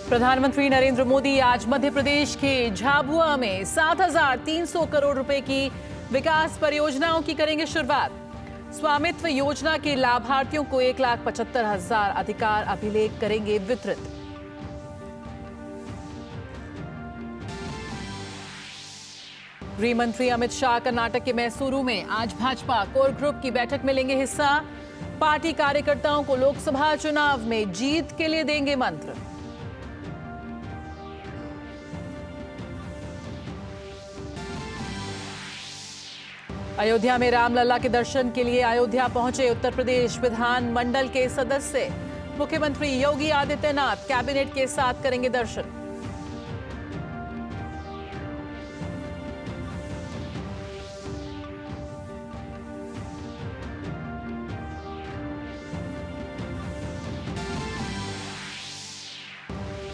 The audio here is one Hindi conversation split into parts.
प्रधानमंत्री नरेंद्र मोदी आज मध्य प्रदेश के झाबुआ में 7,300 करोड़ रुपए की विकास परियोजनाओं की करेंगे शुरुआत। स्वामित्व योजना के लाभार्थियों को 1,75,000 अधिकार अभिलेख करेंगे वितरित। गृह मंत्री अमित शाह कर्नाटक के मैसूरू में आज भाजपा कोर ग्रुप की बैठक में लेंगे हिस्सा। पार्टी कार्यकर्ताओं को लोकसभा चुनाव में जीत के लिए देंगे मंत्र। अयोध्या में रामलला के दर्शन के लिए अयोध्या पहुंचे उत्तर प्रदेश विधानमंडल के सदस्य। मुख्यमंत्री योगी आदित्यनाथ कैबिनेट के साथ करेंगे दर्शन।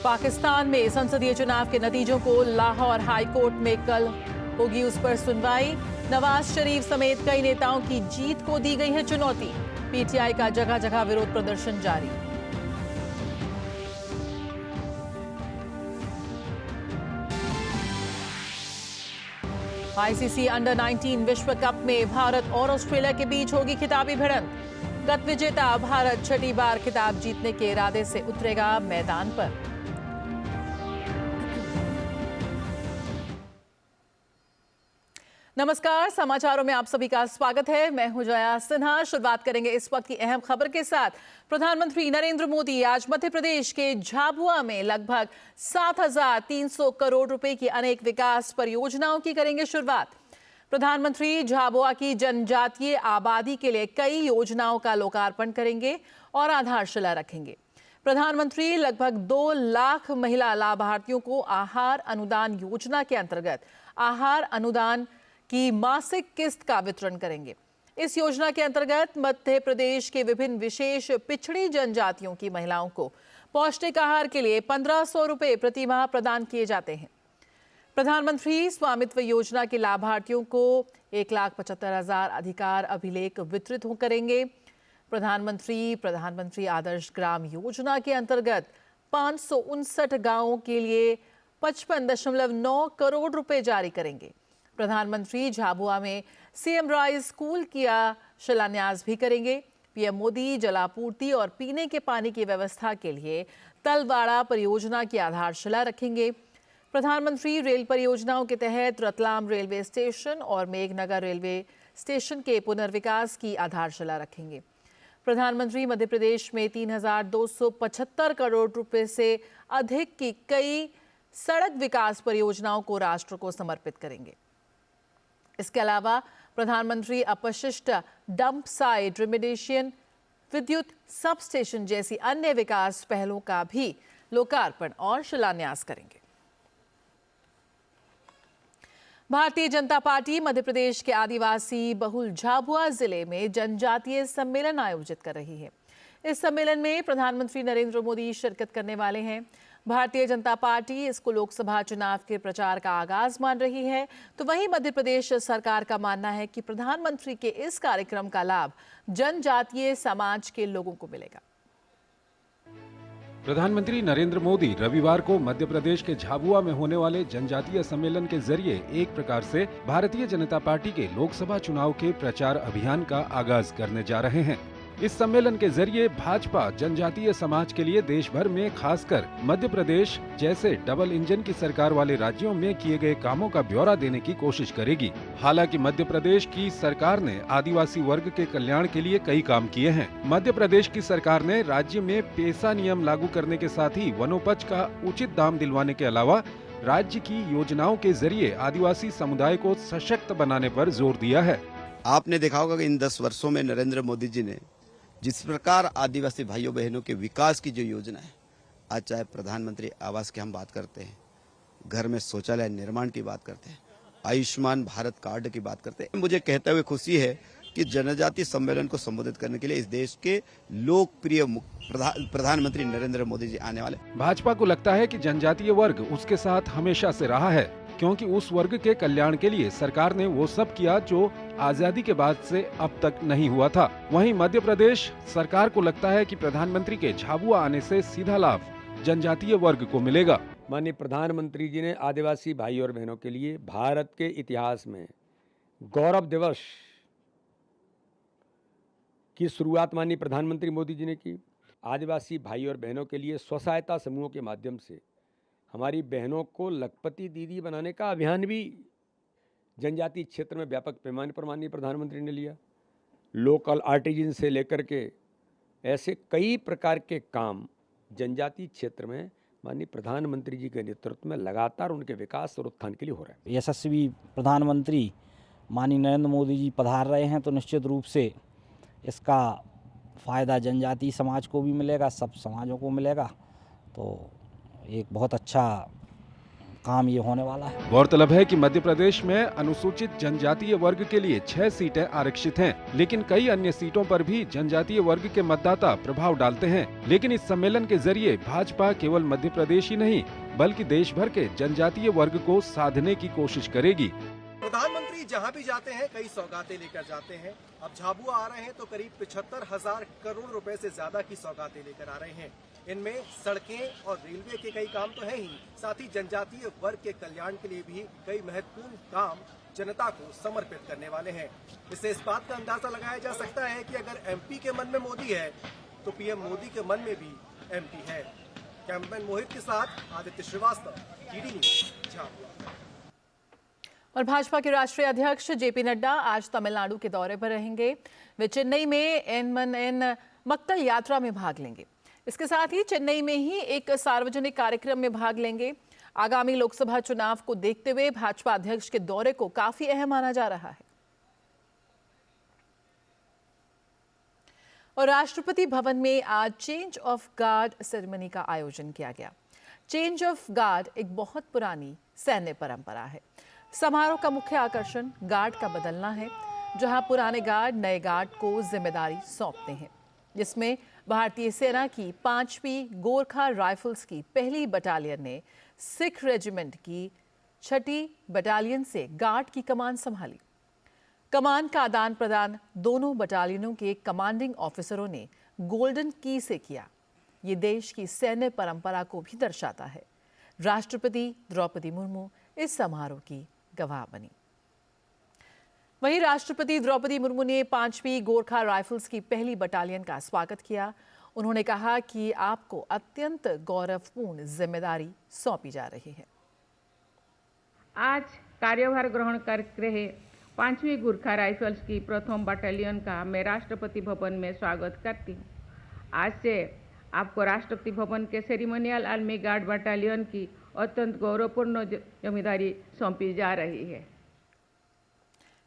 पाकिस्तान में संसदीय चुनाव के नतीजों को लाहौर हाईकोर्ट में कल होगी उस पर सुनवाई। नवाज शरीफ समेत कई नेताओं की जीत को दी गई है चुनौती। पीटीआई का जगह जगह विरोध प्रदर्शन जारी। आईसीसी अंडर 19 विश्व कप में भारत और ऑस्ट्रेलिया के बीच होगी खिताबी भिड़ंत। गत विजेता भारत छठी बार खिताब जीतने के इरादे से उतरेगा मैदान पर। नमस्कार, समाचारों में आप सभी का स्वागत है। मैं हूं जया सिन्हा। शुरुआत करेंगे इस वक्त की अहम खबर के साथ। प्रधानमंत्री नरेंद्र मोदी आज मध्य प्रदेश के झाबुआ में लगभग 7,300 करोड़ रुपए की अनेक विकास परियोजनाओं की करेंगे शुरुआत। प्रधानमंत्री झाबुआ की जनजातीय आबादी के लिए कई योजनाओं का लोकार्पण करेंगे और आधारशिला रखेंगे। प्रधानमंत्री लगभग 2 लाख महिला लाभार्थियों को आहार अनुदान योजना के अंतर्गत आहार अनुदान की मासिक किस्त का वितरण करेंगे। इस योजना के अंतर्गत मध्य प्रदेश के विभिन्न विशेष पिछड़ी जनजातियों की महिलाओं को पौष्टिक आहार के लिए 1,500 रुपए प्रति माह प्रदान किए जाते हैं। प्रधानमंत्री स्वामित्व योजना के लाभार्थियों को 1,75,000 अधिकार अभिलेख वितरित करेंगे। प्रधानमंत्री आदर्श ग्राम योजना के अंतर्गत 559 गांवों के लिए 55.9 करोड़ रुपए जारी करेंगे। प्रधानमंत्री झाबुआ में सीएम राइज स्कूल का शिलान्यास भी करेंगे। पीएम मोदी जलापूर्ति और पीने के पानी की व्यवस्था के लिए तलवाड़ा परियोजना की आधारशिला रखेंगे। प्रधानमंत्री रेल परियोजनाओं के तहत रतलाम रेलवे स्टेशन और मेघनगर रेलवे स्टेशन के पुनर्विकास की आधारशिला रखेंगे। प्रधानमंत्री मध्य प्रदेश में 3,275 करोड़ रुपए से अधिक की कई सड़क विकास परियोजनाओं को राष्ट्र को समर्पित करेंगे। इसके अलावा प्रधानमंत्री अपशिष्ट डंप साइट रिमेडिएशन, विद्युत सब स्टेशन जैसी अन्य विकास पहलों का भी लोकार्पण और शिलान्यास करेंगे। भारतीय जनता पार्टी मध्य प्रदेश के आदिवासी बहुल झाबुआ जिले में जनजातीय सम्मेलन आयोजित कर रही है। इस सम्मेलन में प्रधानमंत्री नरेंद्र मोदी शिरकत करने वाले हैं। भारतीय जनता पार्टी इसको लोकसभा चुनाव के प्रचार का आगाज मान रही है, तो वहीं मध्य प्रदेश सरकार का मानना है कि प्रधानमंत्री के इस कार्यक्रम का लाभ जनजातीय समाज के लोगों को मिलेगा। प्रधानमंत्री नरेंद्र मोदी रविवार को मध्य प्रदेश के झाबुआ में होने वाले जनजातीय सम्मेलन के जरिए एक प्रकार से भारतीय जनता पार्टी के लोकसभा चुनाव के प्रचार अभियान का आगाज करने जा रहे हैं। इस सम्मेलन के जरिए भाजपा जनजातीय समाज के लिए देश भर में खासकर मध्य प्रदेश जैसे डबल इंजन की सरकार वाले राज्यों में किए गए कामों का ब्यौरा देने की कोशिश करेगी। हालांकि मध्य प्रदेश की सरकार ने आदिवासी वर्ग के कल्याण के लिए कई काम किए हैं। मध्य प्रदेश की सरकार ने राज्य में पेसा नियम लागू करने के साथ ही वनोपज का उचित दाम दिलवाने के अलावा राज्य की योजनाओं के जरिए आदिवासी समुदाय को सशक्त बनाने पर जोर दिया है। आपने देखा होगा कि इन 10 वर्षों में नरेंद्र मोदी जी ने जिस प्रकार आदिवासी भाइयों बहनों के विकास की जो योजना है, आज चाहे प्रधानमंत्री आवास की हम बात करते हैं, घर में शौचालय निर्माण की बात करते हैं, आयुष्मान भारत कार्ड की बात करते हैं, मुझे कहते हुए खुशी है कि जनजातीय सम्मेलन को संबोधित करने के लिए इस देश के लोकप्रिय प्रधानमंत्री नरेंद्र मोदी जी आने वाले। भाजपा को लगता है कि जनजातीय वर्ग उसके साथ हमेशा से रहा है, क्योंकि उस वर्ग के कल्याण के लिए सरकार ने वो सब किया जो आजादी के बाद से अब तक नहीं हुआ था। वहीं मध्य प्रदेश सरकार को लगता है कि प्रधानमंत्री के झाबुआ आने से सीधा लाभ जनजातीय वर्ग को मिलेगा। माननीय प्रधानमंत्री जी ने आदिवासी भाई और बहनों के लिए भारत के इतिहास में गौरव दिवस की शुरुआत माननीय प्रधानमंत्री मोदी जी ने की। आदिवासी भाई और बहनों के लिए स्व सहायता समूहों के माध्यम से हमारी बहनों को लखपति दीदी बनाने का अभियान भी जनजातीय क्षेत्र में व्यापक पैमाने पर माननीय प्रधानमंत्री ने लिया। लोकल आर्टिजन से लेकर के ऐसे कई प्रकार के काम जनजातीय क्षेत्र में माननीय प्रधानमंत्री जी के नेतृत्व में लगातार उनके विकास और उत्थान के लिए हो रहा है। यशस्वी प्रधानमंत्री माननीय नरेंद्र मोदी जी पधार रहे हैं, तो निश्चित रूप से इसका फ़ायदा जनजातीय समाज को भी मिलेगा, सब समाजों को मिलेगा। तो एक बहुत अच्छा काम ये होने वाला है। गौरतलब है कि मध्य प्रदेश में अनुसूचित जनजातीय वर्ग के लिए 6 सीटें आरक्षित हैं, लेकिन कई अन्य सीटों पर भी जनजातीय वर्ग के मतदाता प्रभाव डालते हैं। लेकिन इस सम्मेलन के जरिए भाजपा केवल मध्य प्रदेश ही नहीं बल्कि देश भर के जनजातीय वर्ग को साधने की कोशिश करेगी। प्रधानमंत्री जहां भी जाते हैं कई सौगातें लेकर जाते हैं। अब झाबुआ आ रहे हैं तो करीब 75,000 करोड़ रुपए से ज्यादा की सौगातें लेकर आ रहे हैं। इनमें सड़कें और रेलवे के कई काम तो है ही, साथ ही जनजातीय वर्ग के कल्याण के लिए भी कई महत्वपूर्ण काम जनता को समर्पित करने वाले हैं। इससे इस बात का अंदाजा लगाया जा सकता है कि अगर एमपी के मन में मोदी है तो पीएम मोदी के मन में भी एमपी है। कैमरामैन मोहित के साथ आदित्य श्रीवास्तव, डीडी न्यूज़, झाबुआ। और भाजपा के राष्ट्रीय अध्यक्ष जेपी नड्डा आज तमिलनाडु के दौरे पर रहेंगे। वे चेन्नई में एन मक्कल यात्रा में भाग लेंगे। इसके साथ ही चेन्नई में ही एक सार्वजनिक कार्यक्रम में भाग लेंगे। आगामी लोकसभा चुनाव को देखते हुए भाजपा अध्यक्ष के दौरे को काफी अहम माना जा रहा है। और राष्ट्रपति भवन में आज चेंज ऑफ गार्ड सेरेमनी का आयोजन किया गया। चेंज ऑफ गार्ड एक बहुत पुरानी सैन्य परंपरा है। समारोह का मुख्य आकर्षण गार्ड का बदलना है, जहां पुराने गार्ड नए गार्ड को जिम्मेदारी सौंपते हैं, जिसमें भारतीय सेना की 5वीं गोरखा राइफल्स की पहली बटालियन ने सिख रेजिमेंट की 6ठी बटालियन से गार्ड की कमान संभाली। कमान का आदान प्रदान दोनों बटालियनों के कमांडिंग ऑफिसरों ने गोल्डन की से किया। ये देश की सैन्य परंपरा को भी दर्शाता है। राष्ट्रपति द्रौपदी मुर्मू इस समारोह की गवाह बनी। वहीं राष्ट्रपति द्रौपदी मुर्मू ने 5वीं गोरखा राइफल्स की पहली बटालियन का स्वागत किया। उन्होंने कहा कि आपको अत्यंत गौरवपूर्ण जिम्मेदारी सौंपी जा रही है। आज कार्यभार ग्रहण कर रहे 5वीं गोरखा राइफल्स की प्रथम बटालियन का मैं राष्ट्रपति भवन में स्वागत करती हूँ। आज से आपको राष्ट्रपति भवन के सेरेमोनियल आर्मी गार्ड बटालियन की अत्यंत गौरवपूर्ण जिम्मेदारी सौंपी जा रही है।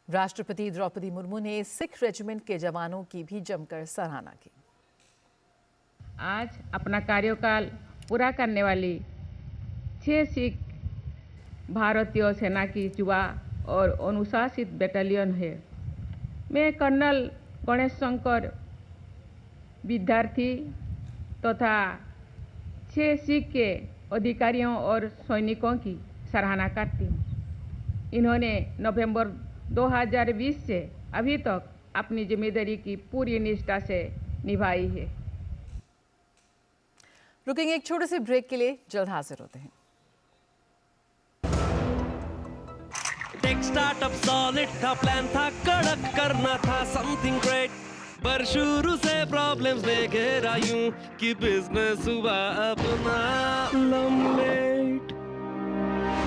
राष्ट्रपति द्रौपदी मुर्मू ने सिख रेजिमेंट के जवानों की भी जमकर सराहना की। आज अपना कार्यकाल पूरा करने वाली 6 सिख भारतीय सेना की युवा और अनुशासित बटालियन है। मैं कर्नल गणेश शंकर विद्यार्थी तथा 6 सिख के अधिकारियों और सैनिकों की सराहना करती हूँ। इन्होंने नवंबर 2020 से अभी तक अपनी जिम्मेदारी की पूरी निष्ठा से निभाई है। रुकेंगे एक छोटे से ब्रेक के लिए, जल्द हाजिर होते हैं। टेक स्टार्टअप सॉलिड था, प्लान था कड़क, करना था समथिंग ग्रेट, पर शुरू से प्रॉब्लम्स ने घेरा यूं कि बिजनेस हुआ अपना लम्बेट।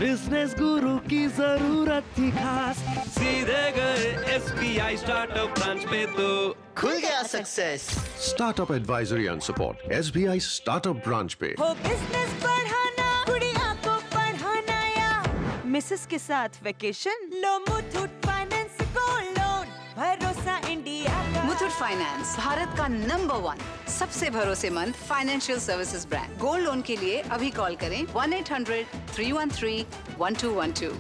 बिजनेस गुरु की जरूरत थी खास, सीधे गए SBI स्टार्टअप ब्रांच पे तो खुल गया success. Startup advisory and support SBI startup branch पे। हो बिजनेस बढ़ाना, गुड़िया को पढ़ाना या मिसेस के साथ वेकेशन, लो मुथूट फाइनेंस गोल्ड लोन, भरोसा इंडिया का। मुथूट फाइनेंस भारत का नंबर 1 सबसे भरोसेमंद financial services brand. Gold loan के लिए अभी कॉल करें 1-800-313-1212।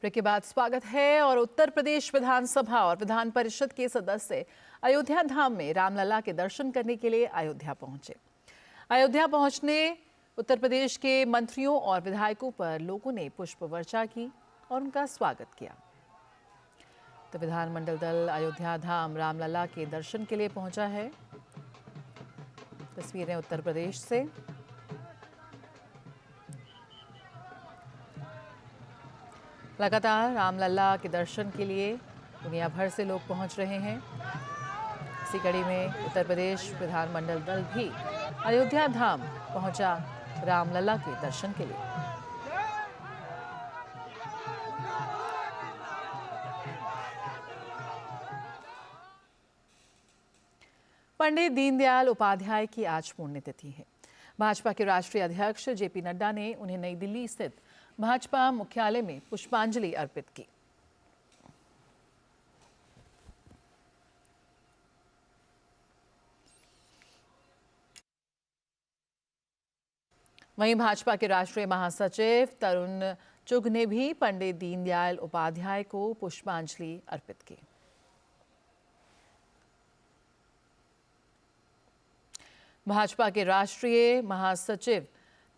ब्रेक के बाद स्वागत है। और उत्तर प्रदेश विधानसभा और विधान परिषद के सदस्य अयोध्या धाम में रामलला के दर्शन करने के लिए अयोध्या पहुंचे। अयोध्या पहुंचने उत्तर प्रदेश के मंत्रियों और विधायकों पर लोगों ने पुष्प वर्षा की और उनका स्वागत किया। तो विधानमंडल दल अयोध्या धाम रामलला के दर्शन के लिए पहुंचा है। तस्वीरें उत्तर प्रदेश से। लगातार रामलला के दर्शन के लिए दुनिया भर से लोग पहुंच रहे हैं। इसी कड़ी में उत्तर प्रदेश विधानमंडल दल भी अयोध्या धाम पहुंचा रामलला के दर्शन के लिए। पंडित दीनदयाल उपाध्याय की आज पुण्यतिथि है। भाजपा के राष्ट्रीय अध्यक्ष जेपी नड्डा ने उन्हें नई दिल्ली स्थित भाजपा मुख्यालय में पुष्पांजलि अर्पित की। वहीं भाजपा के राष्ट्रीय महासचिव तरुण चुग ने भी पंडित दीनदयाल उपाध्याय को पुष्पांजलि अर्पित की। भाजपा के राष्ट्रीय महासचिव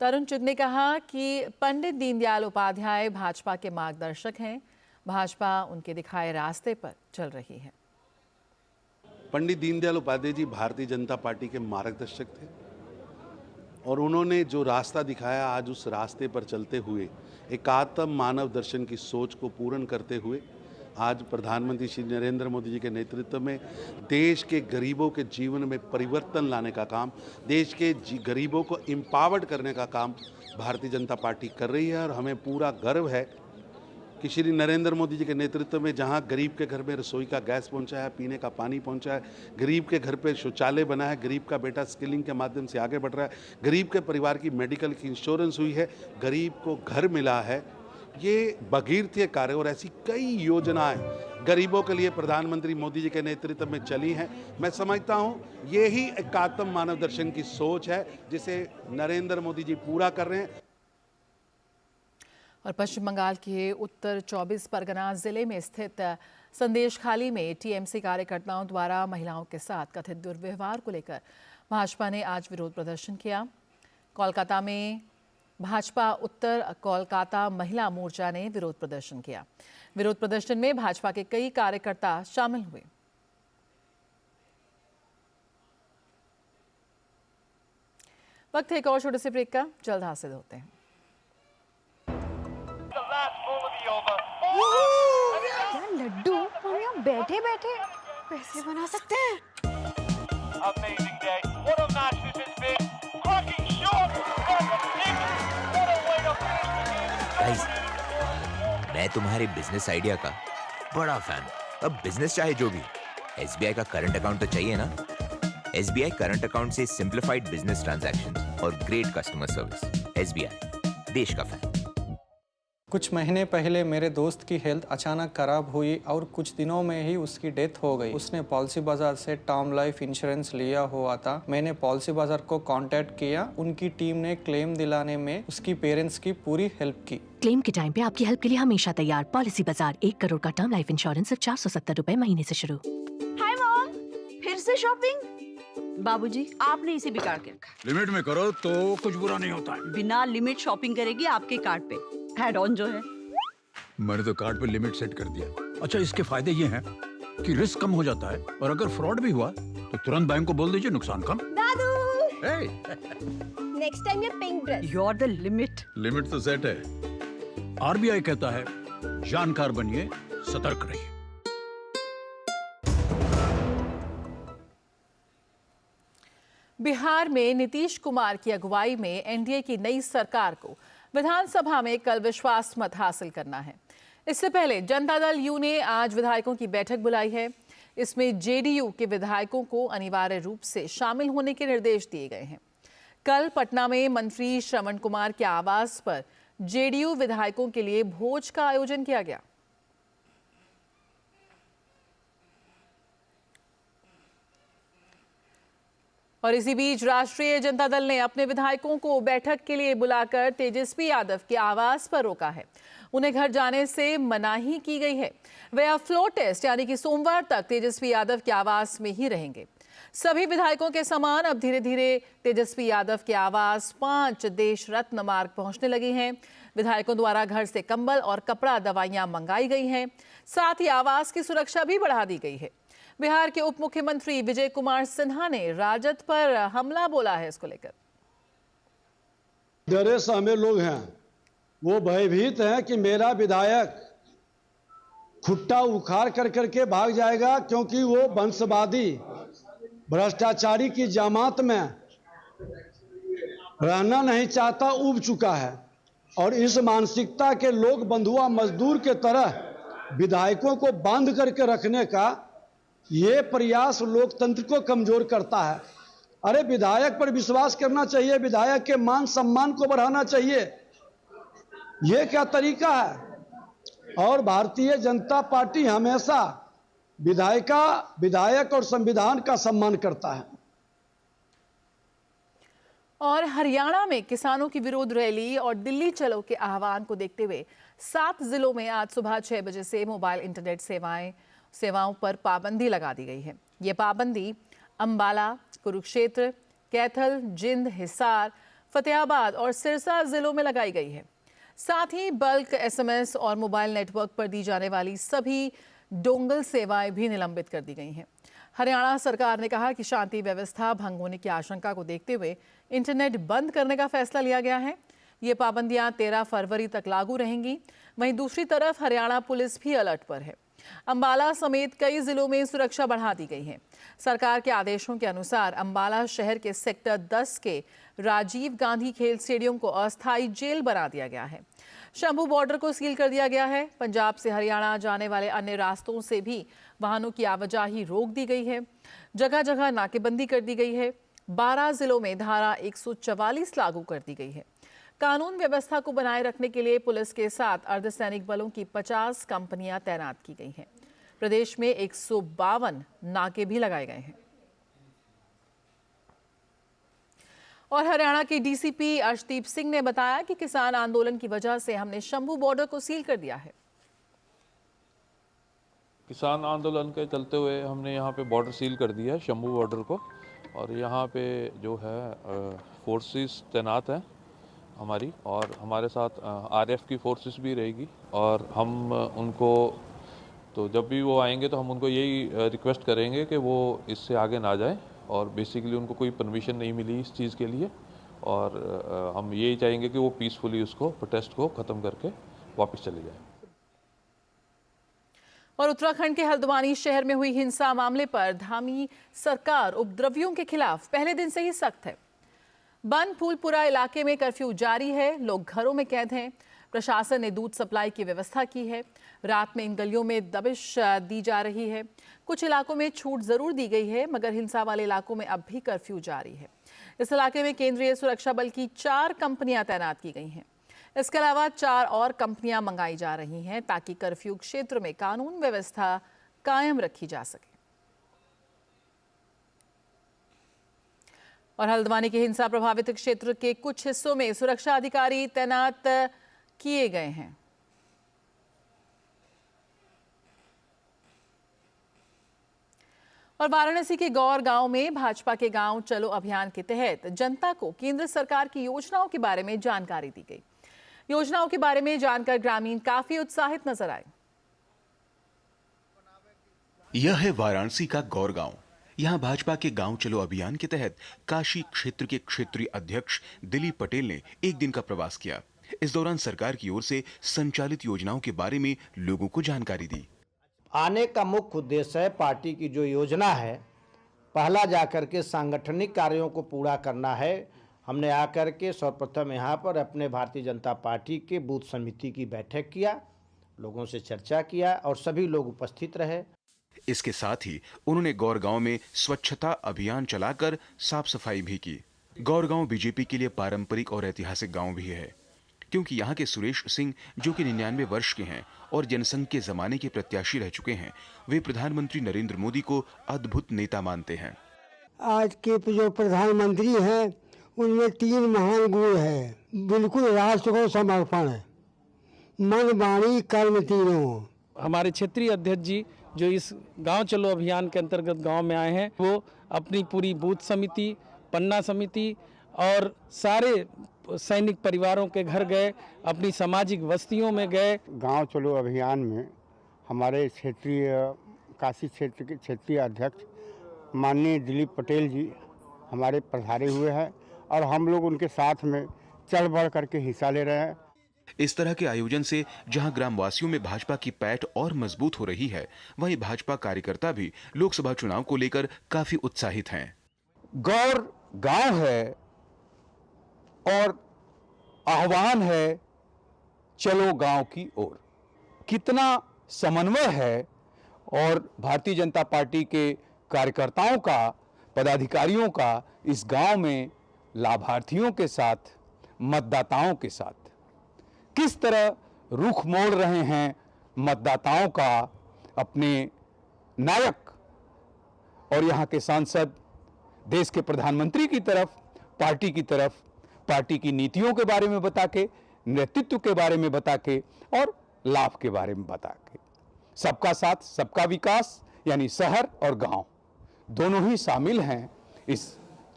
तरुण चुग ने कहा कि पंडित दीनदयाल उपाध्याय भाजपा के मार्गदर्शक हैं। भाजपा उनके दिखाए रास्ते पर चल रही है। पंडित दीनदयाल उपाध्याय जी भारतीय जनता पार्टी के मार्गदर्शक थे और उन्होंने जो रास्ता दिखाया, आज उस रास्ते पर चलते हुए एकात्म मानव दर्शन की सोच को पूर्ण करते हुए आज प्रधानमंत्री श्री नरेंद्र मोदी जी के नेतृत्व में देश के गरीबों के जीवन में परिवर्तन लाने का काम, देश के गरीबों को एम्पावर्ड करने का काम भारतीय जनता पार्टी कर रही है। और हमें पूरा गर्व है कि श्री नरेंद्र मोदी जी के नेतृत्व में जहां गरीब के घर में रसोई का गैस पहुंचा है, पीने का पानी पहुंचा है, गरीब के घर पे शौचालय बना है, गरीब का बेटा स्किलिंग के माध्यम से आगे बढ़ रहा है, गरीब के परिवार की मेडिकल की इंश्योरेंस हुई है, गरीब को घर मिला है, ये भगीरथीय कार्य और ऐसी कई योजनाएं गरीबों के लिए प्रधानमंत्री मोदी जी के नेतृत्व में चली हैं। मैं समझता हूं ये ही एकात्म मानव दर्शन की सोच है जिसे नरेंद्र मोदी जी पूरा कर रहे हैं। और पश्चिम बंगाल के उत्तर 24 परगना जिले में स्थित संदेशखाली में टीएमसी कार्यकर्ताओं द्वारा महिलाओं के साथ कथित दुर्व्यवहार को लेकर भाजपा ने आज विरोध प्रदर्शन किया। कोलकाता में भाजपा उत्तर कोलकाता महिला मोर्चा ने विरोध प्रदर्शन किया। विरोध प्रदर्शन में भाजपा के कई कार्यकर्ता शामिल हुए। वक्त है एक और छोटे से ब्रेक का, जल्द हासिल होते हैं। क्या लड्डू, हम यहाँ बैठे बैठे पैसे बना सकते हैं। गाइस, मैं तुम्हारे बिजनेस आइडिया का बड़ा फैन। अब बिजनेस चाहे जो भी, एसबीआई का करंट अकाउंट तो चाहिए ना। एसबीआई करंट अकाउंट से सिंप्लीफाइड बिजनेस ट्रांजैक्शंस और ग्रेट कस्टमर सर्विस। एसबीआई, देश का फैन। कुछ महीने पहले मेरे दोस्त की हेल्थ अचानक खराब हुई और कुछ दिनों में ही उसकी डेथ हो गई। उसने पॉलिसी बाजार से टर्म लाइफ इंश्योरेंस लिया हुआ था। मैंने पॉलिसी बाजार को कांटेक्ट किया। उनकी टीम ने क्लेम दिलाने में उसकी पेरेंट्स की पूरी हेल्प की। क्लेम के टाइम पे आपकी हेल्प के लिए हमेशा तैयार। पॉलिसी बाजार, 1 करोड़ का टर्म लाइफ इंश्योरेंस सिर्फ 470 रुपए महीने से शुरू। हाय मॉम, फिर से शॉपिंग? बाबूजी, आपने इसे बिगाड़ के रखा। लिमिट में करो तो कुछ बुरा नहीं होता है। बिना लिमिट शॉपिंग करेगी आपके कार्ड पे ऐड ऑन जो है। मैंने तो कार्ड पे लिमिट सेट कर दिया। अच्छा, इसके फायदे ये हैं कि रिस्क कम हो जाता है और अगर फ्रॉड भी हुआ तो तुरंत बैंक को बोल दीजिए, नुकसान कम। दादू, नेक्स्ट टाइम ये pink dress. You are the limit. Limit तो सेट है। आरबीआई कहता है जानकार बनिए, सतर्क रहिए। बिहार में नीतीश कुमार की अगुवाई में एनडीए की नई सरकार को विधानसभा में कल विश्वास मत हासिल करना है। इससे पहले जनता दल यू ने आज विधायकों की बैठक बुलाई है। इसमें जेडीयू के विधायकों को अनिवार्य रूप से शामिल होने के निर्देश दिए गए हैं। कल पटना में मंत्री श्रवण कुमार के आवास पर जेडीयू विधायकों के लिए भोज का आयोजन किया गया। और इसी बीच राष्ट्रीय जनता दल ने अपने विधायकों को बैठक के लिए बुलाकर तेजस्वी यादव के आवास पर रोका है। उन्हें घर जाने से मनाही की गई है। वे अब फ्लोर टेस्ट यानी कि सोमवार तक तेजस्वी यादव के आवास में ही रहेंगे। सभी विधायकों के समान अब धीरे धीरे तेजस्वी यादव के आवास 5 देश रत्न मार्ग पहुंचने लगी हैं। विधायकों द्वारा घर से कंबल और कपड़ा, दवाइयां मंगाई गई हैं। साथ ही आवास की सुरक्षा भी बढ़ा दी गई है। बिहार के उप मुख्यमंत्री विजय कुमार सिन्हा ने राजद पर हमला बोला है। इसको लेकर डरे सहमे लोग हैं, वो भयभीत हैं कि मेरा विधायक खुट्टा उखाड़ कर करके भाग जाएगा, क्योंकि वो वंशवादी भ्रष्टाचारी की जमात में रहना नहीं चाहता, उब चुका है। और इस मानसिकता के लोग बंधुआ मजदूर के तरह विधायकों को बांध करके रखने का ये प्रयास लोकतंत्र को कमजोर करता है। अरे विधायक पर विश्वास करना चाहिए, विधायक के मान सम्मान को बढ़ाना चाहिए। ये क्या तरीका है? और भारतीय जनता पार्टी हमेशा विधायक और संविधान का सम्मान करता है। और हरियाणा में किसानों की विरोध रैली और दिल्ली चलो के आह्वान को देखते हुए 7 जिलों में आज सुबह 6 बजे से मोबाइल इंटरनेट सेवाओं पर पाबंदी लगा दी गई है। ये पाबंदी अंबाला, कुरुक्षेत्र, कैथल, जिंद, हिसार, फतेहाबाद और सिरसा जिलों में लगाई गई है। साथ ही बल्क SMS और मोबाइल नेटवर्क पर दी जाने वाली सभी डोंगल सेवाएं भी निलंबित कर दी गई हैं। हरियाणा सरकार ने कहा कि शांति व्यवस्था भंग होने की आशंका को देखते हुए इंटरनेट बंद करने का फैसला लिया गया है। ये पाबंदियां 13 फरवरी तक लागू रहेंगी। वहीं दूसरी तरफ हरियाणा पुलिस भी अलर्ट पर है। अंबाला समेत कई जिलों में सुरक्षा बढ़ा दी गई है। सरकार के आदेशों के अनुसार अंबाला शहर के सेक्टर 10 के राजीव गांधी खेल स्टेडियम को अस्थायी जेल बना दिया गया है। शंभू बॉर्डर को सील कर दिया गया है। पंजाब से हरियाणा जाने वाले अन्य रास्तों से भी वाहनों की आवाजाही रोक दी गई है। जगह जगह नाकेबंदी कर दी गई है। 12 जिलों में धारा 144 लागू कर दी गई है। कानून व्यवस्था को बनाए रखने के लिए पुलिस के साथ अर्धसैनिक बलों की 50 कंपनियां तैनात की गई हैं। प्रदेश में 152 नाके भी लगाए गए हैं। और हरियाणा के डीसीपी अर्शदीप सिंह ने बताया कि किसान आंदोलन की वजह से हमने शंभू बॉर्डर को सील कर दिया है। किसान आंदोलन के चलते हुए हमने यहाँ पे बॉर्डर सील कर दिया है, शंभू बॉर्डर को। और यहाँ पे जो है फोर्सेस तैनात हैं हमारी, और हमारे साथ आरएफ की फोर्सेस भी रहेगी। और हम उनको तो जब भी वो आएंगे तो हम उनको यही रिक्वेस्ट करेंगे कि वो इससे आगे ना जाएं। और बेसिकली उनको कोई परमिशन नहीं मिली इस चीज़ के लिए, और हम यही चाहेंगे कि वो पीसफुली उसको प्रोटेस्ट को ख़त्म करके वापस चले जाएं। और उत्तराखंड के हल्द्वानी शहर में हुई हिंसा मामले पर धामी सरकार उपद्रवियों के खिलाफ पहले दिन से ही सख्त है। बन फूलपुरा इलाके में कर्फ्यू जारी है। लोग घरों में कैद हैं। प्रशासन ने दूध सप्लाई की व्यवस्था की है। रात में इन गलियों में दबिश दी जा रही है। कुछ इलाकों में छूट जरूर दी गई है, मगर हिंसा वाले इलाकों में अब भी कर्फ्यू जारी है। इस इलाके में केंद्रीय सुरक्षा बल की 4 कंपनियां तैनात की गई हैं। इसके अलावा 4 और कंपनियां मंगाई जा रही हैं ताकि कर्फ्यू क्षेत्र में कानून व्यवस्था कायम रखी जा सके। और हल्द्वानी के हिंसा प्रभावित क्षेत्र के कुछ हिस्सों में सुरक्षा अधिकारी तैनात किए गए हैं। और वाराणसी के गौर गांव में भाजपा के गांव चलो अभियान के तहत जनता को केंद्र सरकार की योजनाओं के बारे में जानकारी दी गई। योजनाओं के बारे में जानकर ग्रामीण काफी उत्साहित नजर आए। यह है वाराणसी का गौर गांव। यहां भाजपा के गांव चलो अभियान के तहत काशी क्षेत्र के क्षेत्रीय अध्यक्ष दिलीप पटेल ने एक दिन का प्रवास किया। इस दौरान सरकार की ओर से संचालित योजनाओं के बारे में लोगों को जानकारी दी। आने का मुख्य उद्देश्य है पार्टी की जो योजना है, पहला जाकर के सांगठनिक कार्यों को पूरा करना है। हमने आकर के सर्वप्रथम यहाँ पर अपने भारतीय जनता पार्टी के बूथ समिति की बैठक किया, लोगों से चर्चा किया और सभी लोग उपस्थित रहे। इसके साथ ही उन्होंने गौरगांव में स्वच्छता अभियान चलाकर साफ सफाई भी की। गौरगांव बीजेपी के लिए पारंपरिक और ऐतिहासिक गांव भी है, क्योंकि यहाँ के सुरेश सिंह जो कि 99 वर्ष के हैं और जनसंघ के जमाने के प्रत्याशी रह चुके हैं, वे प्रधानमंत्री नरेंद्र मोदी को अद्भुत नेता मानते हैं। आज के जो प्रधानमंत्री हैं उनमें 3 महान गुण है। बिल्कुल राष्ट्र को समर्पण है, मन वाणी कर्म तीनों। हमारे क्षेत्रीय अध्यक्ष जी जो इस गांव चलो अभियान के अंतर्गत गांव में आए हैं, वो अपनी पूरी बूथ समिति, पन्ना समिति और सारे सैनिक परिवारों के घर गए, अपनी सामाजिक बस्तियों में गए। गांव चलो अभियान में हमारे क्षेत्रीय काशी क्षेत्र के क्षेत्रीय अध्यक्ष माननीय दिलीप पटेल जी हमारे पधारे हुए हैं और हम लोग उनके साथ में चढ़ बढ़ करके हिस्सा ले रहे हैं। इस तरह के आयोजन से जहां ग्रामवासियों में भाजपा की पैठ और मजबूत हो रही है, वहीं भाजपा कार्यकर्ता भी लोकसभा चुनाव को लेकर काफी उत्साहित हैं। गौर गांव है और आह्वान है चलो गांव की ओर। कितना समन्वय है और भारतीय जनता पार्टी के कार्यकर्ताओं का, पदाधिकारियों का इस गांव में लाभार्थियों के साथ, मतदाताओं के साथ किस तरह रुख मोड़ रहे हैं मतदाताओं का अपने नायक और यहाँ के सांसद, देश के प्रधानमंत्री की तरफ, पार्टी की तरफ, पार्टी की नीतियों के बारे में बता के, नेतृत्व के बारे में बता के और लाभ के बारे में बता के। सबका साथ सबका विकास यानी शहर और गांव दोनों ही शामिल हैं इस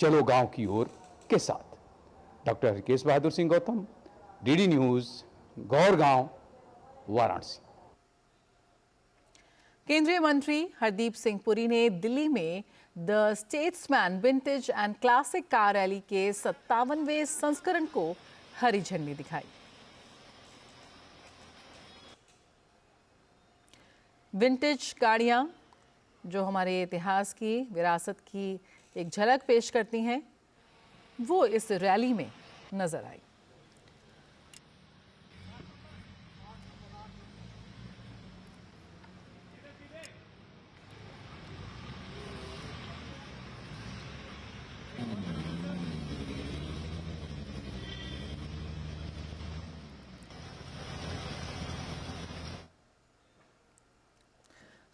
चलो गांव की ओर के साथ। Doctor Harkesh Bahadur Singh Gautam, DD news, Gaurgaon, Varanasi. केंद्रीय मंत्री हरदीप सिंह पुरी ने दिल्ली में the statesman vintage and classic car rally के 57वें संस्करण को हरी झंडी दिखाई। विंटेज गाड़ियां जो हमारे इतिहास की, विरासत की एक झलक पेश करती हैं, वो इस रैली में नजर आई।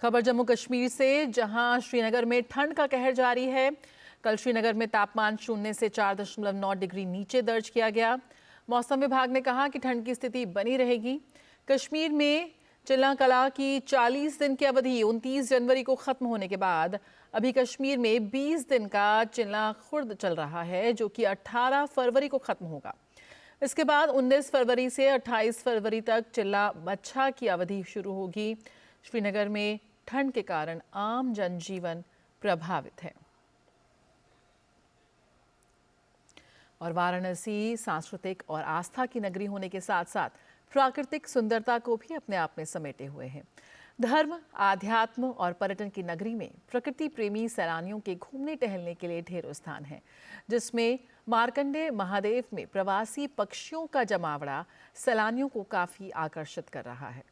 खबर जम्मू कश्मीर से, जहां श्रीनगर में ठंड का कहर जारी है। कल श्रीनगर में तापमान 0 से 4.9 डिग्री नीचे दर्ज किया गया। मौसम विभाग ने कहा कि ठंड की स्थिति बनी रहेगी। कश्मीर में चिल्ला कला की 40 दिन की अवधि 29 जनवरी को खत्म होने के बाद अभी कश्मीर में 20 दिन का चिल्ला खुर्द चल रहा है, जो कि 18 फरवरी को खत्म होगा। इसके बाद 19 फरवरी से 28 फरवरी तक चिल्ला बच्छा की अवधि शुरू होगी। श्रीनगर में ठंड के कारण आम जनजीवन प्रभावित है। और वाराणसी सांस्कृतिक और आस्था की नगरी होने के साथ साथ प्राकृतिक सुंदरता को भी अपने आप में समेटे हुए है। धर्म, आध्यात्म और पर्यटन की नगरी में प्रकृति प्रेमी सैलानियों के घूमने टहलने के लिए ढेरों स्थान है, जिसमें मार्कंडे महादेव में प्रवासी पक्षियों का जमावड़ा सैलानियों को काफी आकर्षित कर रहा है।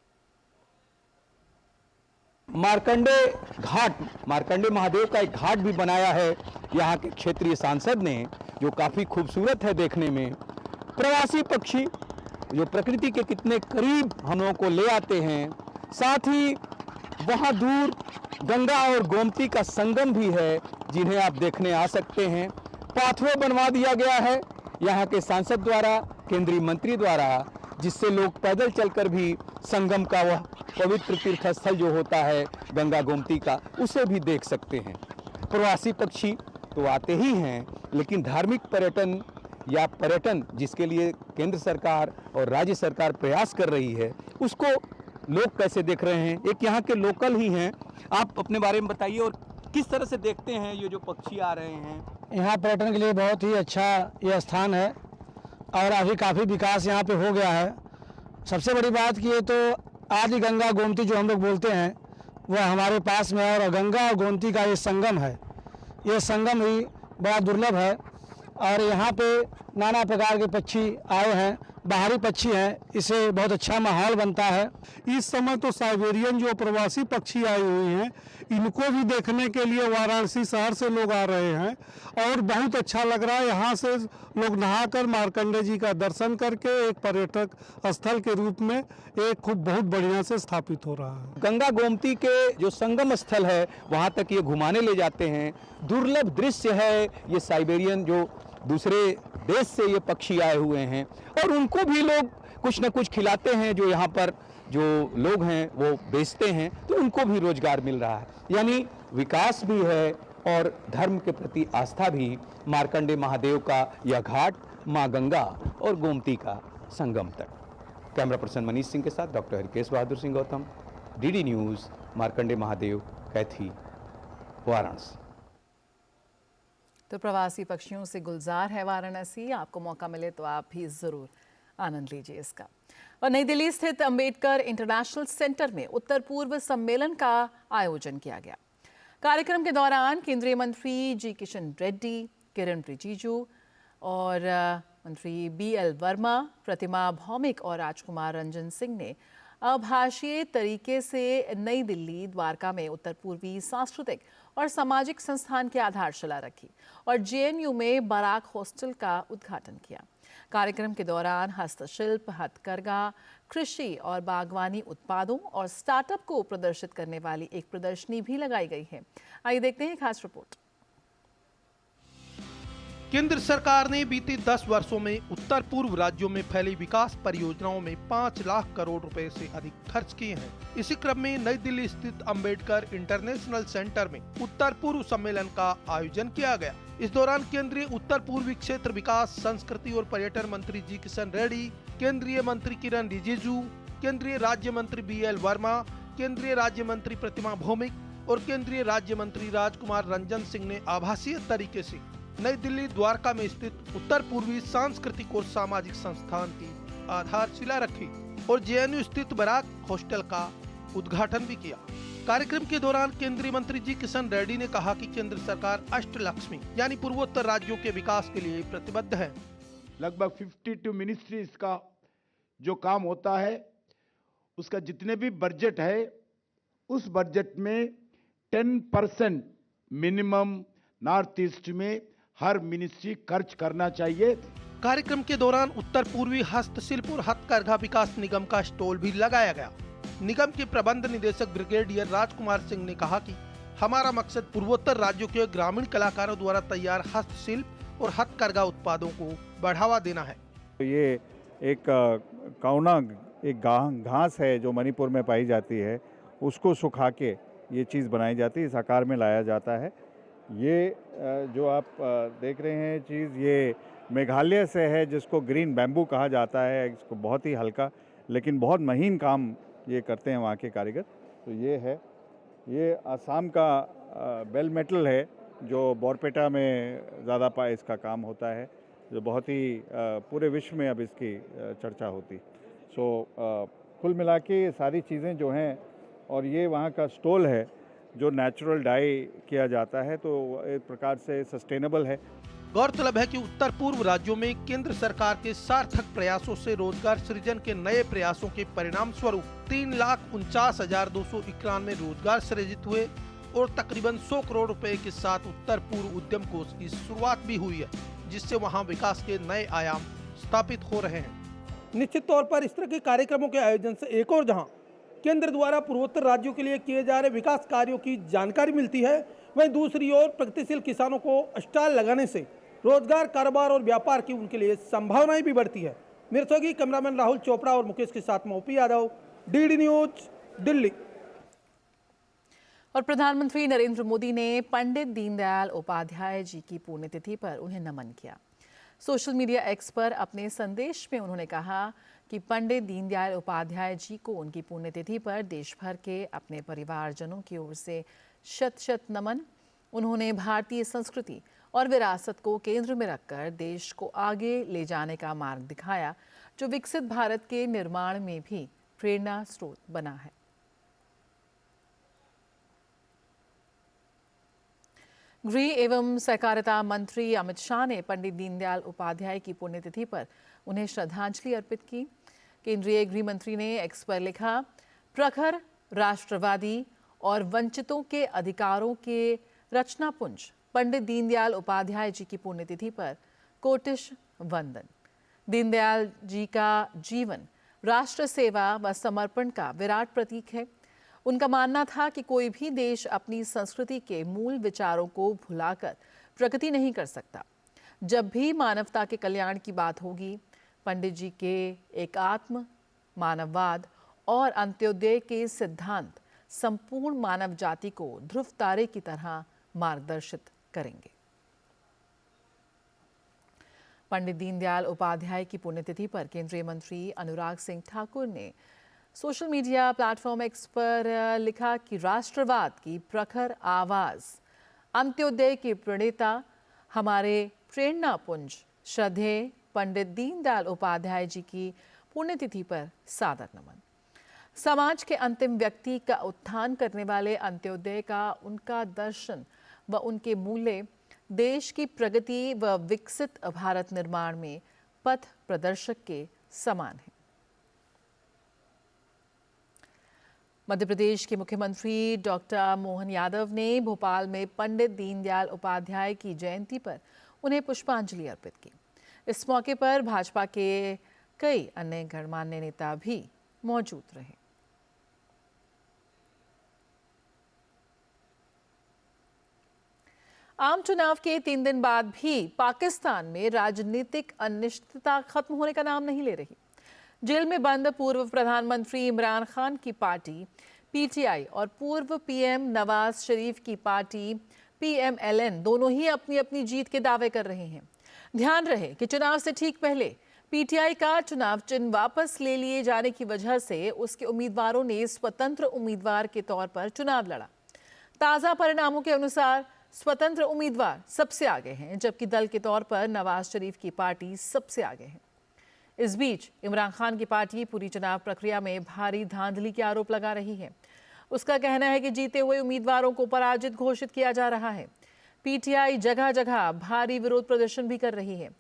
मार्कंडे घाट, मार्कंडे महादेव का एक घाट भी बनाया है यहाँ के क्षेत्रीय सांसद ने, जो काफी खूबसूरत है देखने में। प्रवासी पक्षी जो प्रकृति के कितने करीब हम लोगों को ले आते हैं, साथ ही वहाँ दूर गंगा और गोमती का संगम भी है, जिन्हें आप देखने आ सकते हैं। पाथवे बनवा दिया गया है यहाँ के सांसद द्वारा, केंद्रीय मंत्री द्वारा, जिससे लोग पैदल चलकर भी संगम का वह पवित्र तीर्थ स्थल जो होता है गंगा गोमती का, उसे भी देख सकते हैं। प्रवासी पक्षी तो आते ही हैं, लेकिन धार्मिक पर्यटन या पर्यटन जिसके लिए केंद्र सरकार और राज्य सरकार प्रयास कर रही है, उसको लोग कैसे देख रहे हैं? एक यहाँ के लोकल ही हैं, आप अपने बारे में बताइए और किस तरह से देखते हैं ये जो पक्षी आ रहे हैं? यहाँ पर्यटन के लिए बहुत ही अच्छा ये स्थान है और अभी काफ़ी विकास यहाँ पे हो गया है। सबसे बड़ी बात कि ये तो आदि गंगा गोमती जो हम लोग बोलते हैं वह हमारे पास में है, और गंगा और गोमती का ये संगम है। ये संगम ही बड़ा दुर्लभ है और यहाँ पे नाना प्रकार के पक्षी आए हैं, बाहरी पक्षी हैं, इससे बहुत अच्छा माहौल बनता है। इस समय तो साइबेरियन जो प्रवासी पक्षी आए हुए हैं, इनको भी देखने के लिए वाराणसी शहर से लोग आ रहे हैं और बहुत अच्छा लग रहा है। यहाँ से लोग नहाकर मार्कंडे जी का दर्शन करके एक पर्यटक स्थल के रूप में एक खूब बहुत बढ़िया से स्थापित हो रहा है। गंगा गोमती के जो संगम स्थल है वहाँ तक ये घुमाने ले जाते हैं। दुर्लभ दृश्य है ये साइबेरियन जो दूसरे देश से ये पक्षी आए हुए हैं, और उनको भी लोग कुछ न कुछ खिलाते हैं, जो यहाँ पर जो लोग हैं वो बेचते हैं, तो उनको भी रोजगार मिल रहा है। यानी विकास भी है और धर्म के प्रति आस्था भी। मार्कंडे महादेव का यह घाट माँ गंगा और गोमती का संगम तक। कैमरा पर्सन मनीष सिंह के साथ doctor Harkesh Bahadur Singh Gautam, DD news, Markande Mahadev, कैथी, वाराणसी। तो प्रवासी पक्षियों से गुलजार है वाराणसी। आपको मौका मिले तो आप भी ज़रूर आनंद लीजिए इसका। और नई दिल्ली स्थित अंबेडकर इंटरनेशनल सेंटर में उत्तर पूर्व सम्मेलन का आयोजन किया गया। कार्यक्रम के दौरान केंद्रीय मंत्री जी किशन रेड्डी, किरण रिजिजू और मंत्री BL वर्मा, प्रतिमा भौमिक और राजकुमार रंजन सिंह ने आभासीय तरीके से नई दिल्ली द्वारका में उत्तर पूर्वी सांस्कृतिक और सामाजिक संस्थान की आधारशिला रखी और JNU में बाराक हॉस्टल का उद्घाटन किया। कार्यक्रम के दौरान हस्तशिल्प, हथकरघा, कृषि और बागवानी उत्पादों और स्टार्टअप को प्रदर्शित करने वाली एक प्रदर्शनी भी लगाई गई है। आइए देखते हैं खास रिपोर्ट। केंद्र सरकार ने बीते 10 वर्षों में उत्तर पूर्व राज्यों में फैली विकास परियोजनाओं में 5 लाख करोड़ रुपए से अधिक खर्च किए हैं। इसी क्रम में नई दिल्ली स्थित अंबेडकर इंटरनेशनल सेंटर में उत्तर पूर्व सम्मेलन का आयोजन किया गया। इस दौरान केंद्रीय उत्तर पूर्वी क्षेत्र विकास, संस्कृति और पर्यटन मंत्री जी किशन रेड्डी, केंद्रीय मंत्री किरण रिजिजू, केंद्रीय राज्य मंत्री BL वर्मा, केंद्रीय राज्य मंत्री प्रतिमा भौमिक और केंद्रीय राज्य मंत्री राजकुमार रंजन सिंह ने आभासीय तरीके से नई दिल्ली द्वारका में स्थित उत्तर पूर्वी सांस्कृतिक और सामाजिक संस्थान की आधारशिला रखी और JNU स्थित बाराक हॉस्टल का उद्घाटन भी किया। कार्यक्रम के दौरान केंद्रीय मंत्री जी किशन रेड्डी ने कहा कि केंद्र सरकार अष्टलक्ष्मी यानी पूर्वोत्तर राज्यों के विकास के लिए प्रतिबद्ध है। लगभग 52 मिनिस्ट्रीज का जो काम होता है, उसका जितने भी बजट है, उस बजट में 10% मिनिमम नॉर्थ ईस्ट में हर मिनिस्ट्री खर्च करना चाहिए। कार्यक्रम के दौरान उत्तर पूर्वी हस्तशिल्प और हथकरघा विकास निगम का स्टॉल भी लगाया गया। निगम के प्रबंध निदेशक ब्रिगेडियर राजकुमार सिंह ने कहा कि हमारा मकसद पूर्वोत्तर राज्यों के ग्रामीण कलाकारों द्वारा तैयार हस्तशिल्प और हथकरघा उत्पादों को बढ़ावा देना है। ये एक कौना एक घास है जो मणिपुर में पाई जाती है, उसको सुखा के ये चीज़ बनाई जाती है, इस आकार में लाया जाता है। ये जो आप देख रहे हैं चीज़, ये मेघालय से है, जिसको ग्रीन बैम्बू कहा जाता है। इसको बहुत ही हल्का लेकिन बहुत महीन काम ये करते हैं वहाँ के कारीगर। तो ये है, ये आसाम का बेल मेटल है जो बोरपेटा में ज़्यादा इसका काम होता है, जो बहुत ही पूरे विश्व में अब इसकी चर्चा होती। सो कुल मिला के ये सारी चीज़ें जो हैं, और ये वहाँ का स्टॉल है जो नेचुरल डाई किया जाता है, तो एक प्रकार से सस्टेनेबल है। गौरतलब है कि उत्तर पूर्व राज्यों में केंद्र सरकार के सार्थक प्रयासों से रोजगार सृजन के नए प्रयासों के परिणाम स्वरूप 3,49,291 रोजगार सृजित हुए और तकरीबन 100 करोड़ रुपए के साथ उत्तर पूर्व उद्यम कोष की शुरुआत भी हुई है, जिससे वहां विकास के नए आयाम स्थापित हो रहे हैं। निश्चित तौर पर इस तरह के कार्यक्रमों के आयोजन से एक और जहां केंद्र द्वारा पूर्वोत्तर राज्यों के लिए किए जा रहे विकास कार्यों की जानकारी मिलती है, वहीं दूसरी ओर प्रगतिशील किसानों को स्टॉल लगाने से रोजगार, कारोबार और व्यापार की उनके लिए संभावनाएं भी बढ़ती है। मेरे सहयोगी कैमरामैन राहुल चोपड़ा और मुकेश के साथ में OP Yadav, DD news, Delhi. और प्रधानमंत्री नरेंद्र मोदी ने पंडित दीनदयाल उपाध्याय जी की पुण्यतिथि पर उन्हें नमन किया। सोशल मीडिया X पर अपने संदेश में उन्होंने कहा कि पंडित दीनदयाल उपाध्याय जी को उनकी पुण्यतिथि पर देश भर के अपने परिवारजनों की ओर से शत शत नमन। उन्होंने भारतीय संस्कृति और विरासत को केंद्र में रखकर देश को आगे ले जाने का मार्ग दिखाया, जो विकसित भारत के निर्माण में भी प्रेरणा स्रोत बना है। गृह एवं सहकारिता मंत्री अमित शाह ने पंडित दीनदयाल उपाध्याय की पुण्यतिथि पर उन्हें श्रद्धांजलि अर्पित की। केंद्रीय गृह मंत्री ने X पर लिखा, प्रखर राष्ट्रवादी और वंचितों के अधिकारों के रचनापुंज पंडित दीनदयाल उपाध्याय जी की पुण्यतिथि पर कोटिश वंदन। दीनदयाल जी का जीवन राष्ट्र सेवा व समर्पण का विराट प्रतीक है। उनका मानना था कि कोई भी देश अपनी संस्कृति के मूल विचारों को भुलाकर प्रगति नहीं कर सकता। जब भी मानवता के कल्याण की बात होगी पंडित जी के एकात्म, मानववाद और अंत्योदय के सिद्धांत संपूर्ण मानव जाति को ध्रुव तारे की तरह मार्गदर्शित करेंगे। पंडित दीनदयाल उपाध्याय की पुण्यतिथि पर केंद्रीय मंत्री अनुराग सिंह ठाकुर ने सोशल मीडिया प्लेटफॉर्म एक्स पर लिखा कि राष्ट्रवाद की प्रखर आवाज, अंत्योदय के प्रणेता, हमारे प्रेरणापुंज श्रद्धेय पंडित दीनदयाल उपाध्याय जी की पुण्यतिथि पर सादर नमन। समाज के अंतिम व्यक्ति का उत्थान करने वाले अंत्योदय का उनका दर्शन व उनके मूल्य देश की प्रगति व विकसित भारत निर्माण में पथ प्रदर्शक के समान है। मध्य प्रदेश के मुख्यमंत्री डॉक्टर मोहन यादव ने भोपाल में पंडित दीनदयाल उपाध्याय की जयंती पर उन्हें पुष्पांजलि अर्पित की। इस मौके पर भाजपा के कई अन्य गणमान्य नेता भी मौजूद रहे। आम चुनाव के 3 दिन बाद भी पाकिस्तान में राजनीतिक अनिश्चितता खत्म होने का नाम नहीं ले रही। जेल में बंद पूर्व प्रधानमंत्री इमरान खान की पार्टी पीटीआई और पूर्व पीएम नवाज शरीफ की पार्टी पीएमएलएन दोनों ही अपनी अपनी जीत के दावे कर रहे हैं। ध्यान रहे कि चुनाव से ठीक पहले पीटीआई का चुनाव चिन्ह वापस ले लिए जाने की वजह से उसके उम्मीदवारों ने स्वतंत्र उम्मीदवार के तौर पर चुनाव लड़ा। ताजा परिणामों के अनुसार स्वतंत्र उम्मीदवार सबसे आगे हैं, जबकि दल के तौर पर नवाज शरीफ की पार्टी सबसे आगे है। इस बीच इमरान खान की पार्टी पूरी चुनाव प्रक्रिया में भारी धांधली के आरोप लगा रही है। उसका कहना है कि जीते हुए उम्मीदवारों को पराजित घोषित किया जा रहा है। पीटीआई जगह जगह भारी विरोध प्रदर्शन भी कर रही है।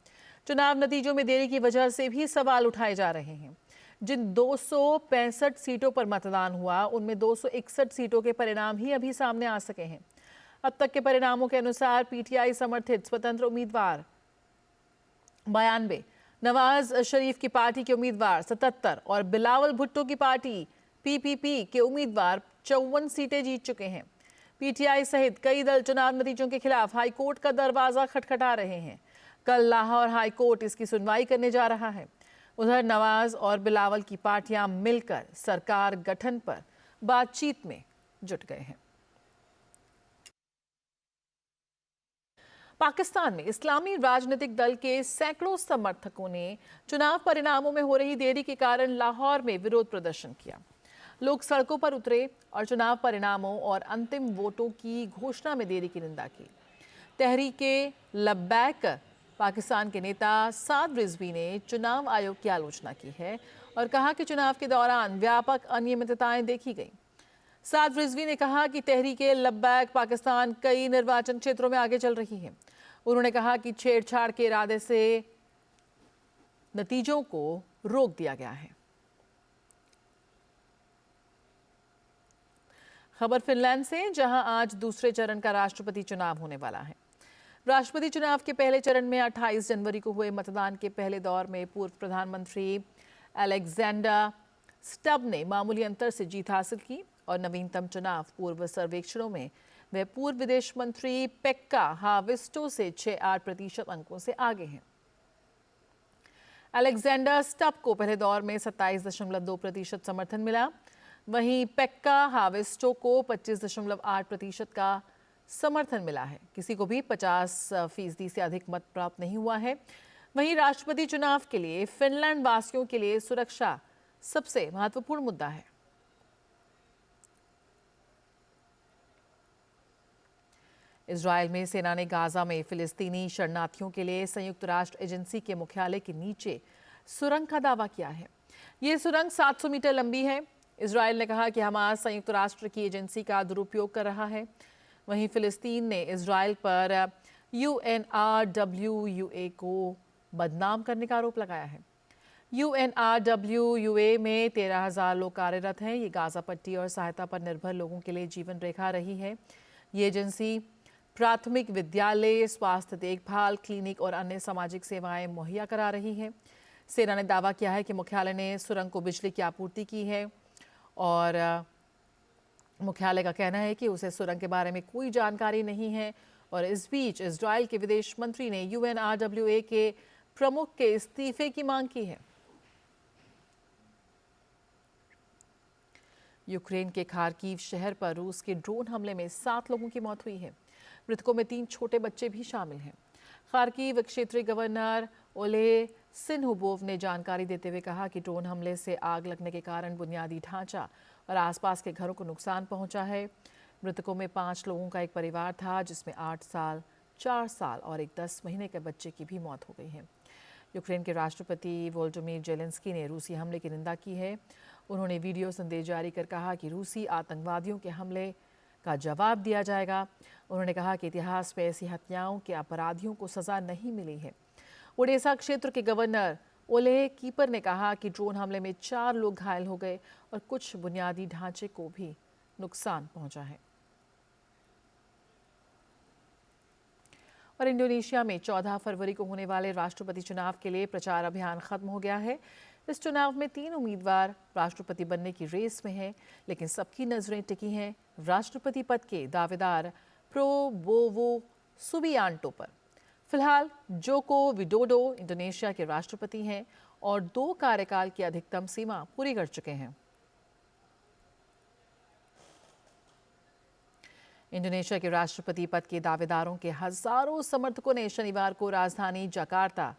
चुनाव नतीजों में देरी की वजह से भी सवाल उठाए जा रहे हैं। जिन 265 सीटों पर मतदान हुआ, उनमें 261 सीटों के परिणाम ही अभी सामने आ सके हैं। अब तक के परिणामों के अनुसार पीटीआई समर्थित स्वतंत्र उम्मीदवार 92, नवाज शरीफ की पार्टी के उम्मीदवार 77 और बिलावल भुट्टो की पार्टी पीपीपी के उम्मीदवार 54 सीटें जीत चुके हैं। पीटीआई सहित कई दल चुनाव नतीजों के खिलाफ हाईकोर्ट का दरवाजा खटखटा रहे हैं। कल लाहौर हाईकोर्ट इसकी सुनवाई करने जा रहा है। उधर नवाज और बिलावल की पार्टियां मिलकर सरकार गठन पर बातचीत में जुट गए हैं। पाकिस्तान में इस्लामी राजनीतिक दल के सैकड़ों समर्थकों ने चुनाव परिणामों में हो रही देरी के कारण लाहौर में विरोध प्रदर्शन किया। लोग सड़कों पर उतरे और चुनाव परिणामों और अंतिम वोटों की घोषणा में देरी की निंदा की। तहरीके लब्बैक पाकिस्तान के नेता साद रिजवी ने चुनाव आयोग की आलोचना की है और कहा कि चुनाव के दौरान व्यापक अनियमितताएं देखी गई। साद रिजवी ने कहा कि तहरीके लब्बैक पाकिस्तान कई निर्वाचन क्षेत्रों में आगे चल रही है। उन्होंने कहा कि छेड़छाड़ के इरादे से नतीजों को रोक दिया गया है। खबर फिनलैंड से, जहां आज दूसरे चरण का राष्ट्रपति चुनाव होने वाला है। राष्ट्रपति चुनाव के पहले चरण में 28 जनवरी को हुए मतदान के पहले दौर में पूर्व प्रधानमंत्री अलेक्जेंडर स्टब ने मामूली अंतर से जीत हासिल की और नवीनतम चुनाव पूर्व सर्वेक्षणों में वे पूर्व विदेश मंत्री पेक्का हाविस्टो से 6-8% अंकों से आगे हैं। अलेक्जेंडर स्टब को पहले दौर में 27.2% समर्थन मिला, वहीं पेक्का हाविस्टो को 25.8% का समर्थन मिला है। किसी को भी 50% से अधिक मत प्राप्त नहीं हुआ है। वहीं राष्ट्रपति चुनाव के लिए फिनलैंड वासियों के लिए सुरक्षा सबसे महत्वपूर्ण मुद्दा है। इजरायल में सेना ने गाजा में फिलिस्तीनी शरणार्थियों के लिए संयुक्त राष्ट्र एजेंसी के मुख्यालय के नीचे सुरंग का दावा किया है। ये सुरंग 700 मीटर लंबी है। इजरायल ने कहा कि हमास संयुक्त राष्ट्र की एजेंसी का दुरुपयोग कर रहा है। वहीं फिलिस्तीन ने इजरायल पर UNRWA को बदनाम करने का आरोप लगाया है। UNRWA में 13,000 लोग कार्यरत हैं। ये गाजा पट्टी और सहायता पर निर्भर लोगों के लिए जीवन रेखा रही है। ये एजेंसी प्राथमिक विद्यालय, स्वास्थ्य देखभाल, क्लिनिक और अन्य सामाजिक सेवाएं मुहैया करा रही है। सेना ने दावा किया है कि मुख्यालय ने सुरंग को बिजली की आपूर्ति की है और मुख्यालय का कहना है कि उसे सुरंग के बारे में कोई जानकारी नहीं है। और इस बीच इजरायल के विदेश मंत्री ने UNRWA के प्रमुख के इस्तीफे की मांग की है। यूक्रेन के खार्किव शहर पर रूस के ड्रोन हमले में 7 लोगों की मौत हुई है। मृतकों में 3 छोटे बच्चे भी शामिल हैं। खार्किव क्षेत्रीय गवर्नर ओले सिन्हुबोव ने जानकारी देते हुए कहा कि ड्रोन हमले से आग लगने के कारण बुनियादी ढांचा और आसपास के घरों को नुकसान पहुंचा है। मृतकों में 5 लोगों का एक परिवार था, जिसमें 8 साल, 4 साल और एक 10 महीने के बच्चे की भी मौत हो गई है। यूक्रेन के राष्ट्रपति वोलोदिमीर जेलेंस्की ने रूसी हमले की निंदा की है। उन्होंने वीडियो संदेश जारी कर कहा कि रूसी आतंकवादियों के हमले का जवाब दिया जाएगा। उन्होंने कहा कि इतिहास में ऐसी हत्याओं के अपराधियों को सजा नहीं मिली है। ओडेसा क्षेत्र के गवर्नर ओले कीपर ने कहा कि ड्रोन हमले में 4 लोग घायल हो गए और कुछ बुनियादी ढांचे को भी नुकसान पहुंचा है। और इंडोनेशिया में 14 फरवरी को होने वाले राष्ट्रपति चुनाव के लिए प्रचार अभियान खत्म हो गया है। इस चुनाव में 3 उम्मीदवार राष्ट्रपति बनने की रेस में हैं, लेकिन सबकी नजरें टिकी हैं राष्ट्रपति पद के दावेदार प्रोबोवो सुबियांटो पर। फिलहाल जोको विडोडो इंडोनेशिया के राष्ट्रपति हैं और 2 कार्यकाल की अधिकतम सीमा पूरी कर चुके हैं। इंडोनेशिया के राष्ट्रपति पद के दावेदारों के हजारों समर्थकों ने शनिवार को राजधानी जकार्ता